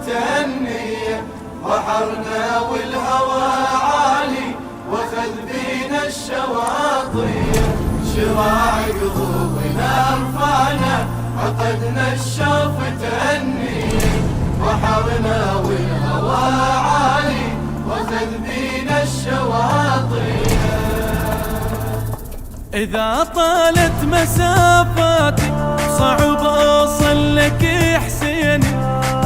النية، بحرنا والهوى عالي واخذ بينا الشواطئ، شراع قلوبنا رفعنا عقدنا الشوف النية، بحرنا والهوى عالي واخذ بينا الشواطئ. إذا طالت مسافاتي صعب أوصل لك يا حسيني،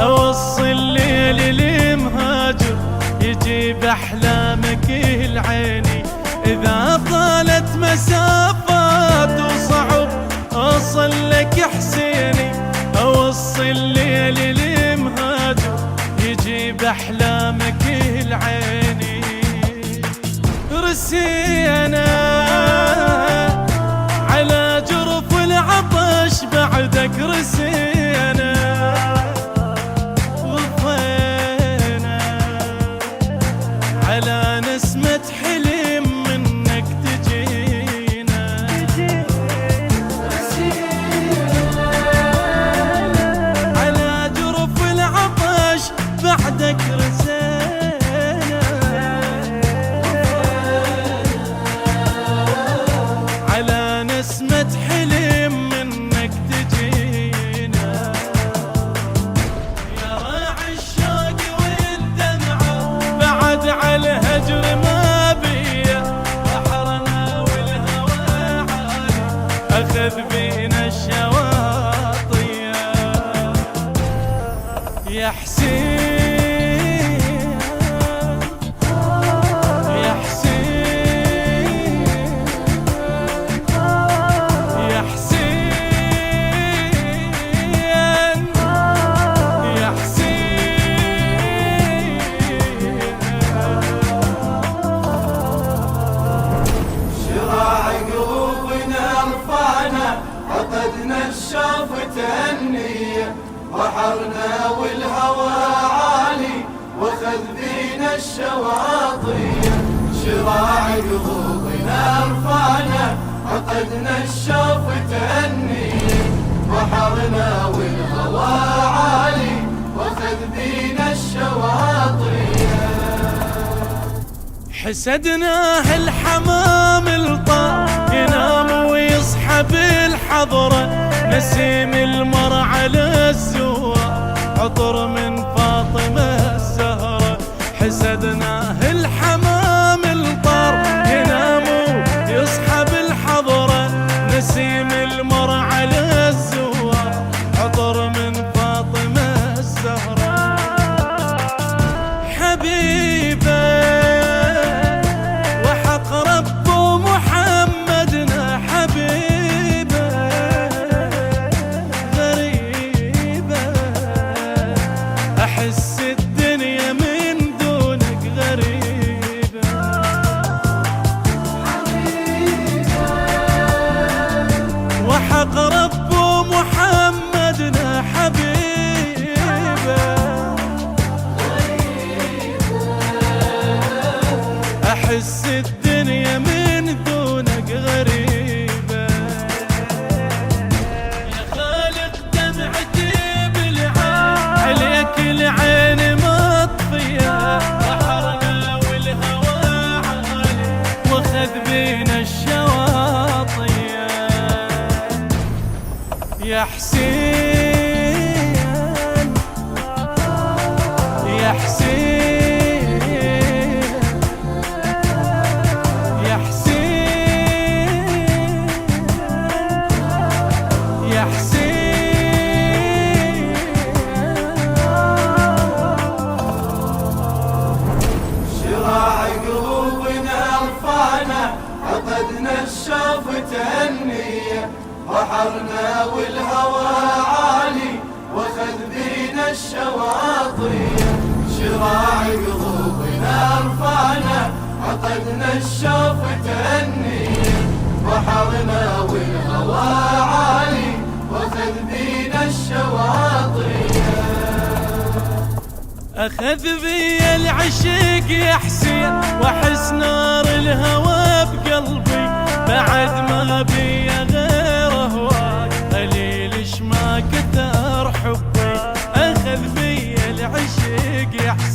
أوصل الليل لمهاجر يجيب أحلامك العيني. إذا طالت مسافات وصعب أوصل لك يا حسيني، أوصل الليل لمهاجر يجيب أحلامك العيني. رسينا على جرف العطش بعدك، رسينا غطينا على نسمة حلم منك تجينا. رسينا على جرف العطش بعدك، رسينا نسمة حلم منك تجينا. يا راعي الشوق والدمعة بعد على الهجر ما بيا، بحرنا والهوى عالي أخذ بينا الشواطئ. يا حسين عقدنا الشوف النية، بحرنا والهوى عالي واخذ بينا الشواطئ، شراع قلوبنا رفعنا عقدنا الشوف النية، بحرنا والهوى عالي واخذ بينا الشواطئ. حسدناه الحمام الطار ينام ويصحى بالحضرة، نسيم المر على الزوار عطر من فاطمة الزهرة. حسدناه الحمام الطار ينام ويصحى بالحضرة، نسيم المر على الزوار عطر من فاطمة الزهرة. حبيبه أحس الدنيا من دونك غريبة. حبيبة وحق رب محمدنا حبيبة، أحس الدنيا من دونك غريبة. يا خالق دمعتي بالعين عليك العين مطفية، بحرنا والهوى عالي واخذ بينا الشواطئ. يا حسين يا حسين يا حسين يا حسين. شراع قلوبنا رفعنا عقدنا الشوف النية، بحرنا والهوى عالي واخذ بينا الشواطئ، شراع قلوبنا رفعنا عقدنا الشوف النية، بحرنا والهوى عالي واخذ بينا الشواطئ. أخذ بي العشق يا حسين وأحس نار الهوى بقلبي، بعد ما بي غير هواك قليل ما كثر حبي. أخذ بي العشق العشيق يا حسين.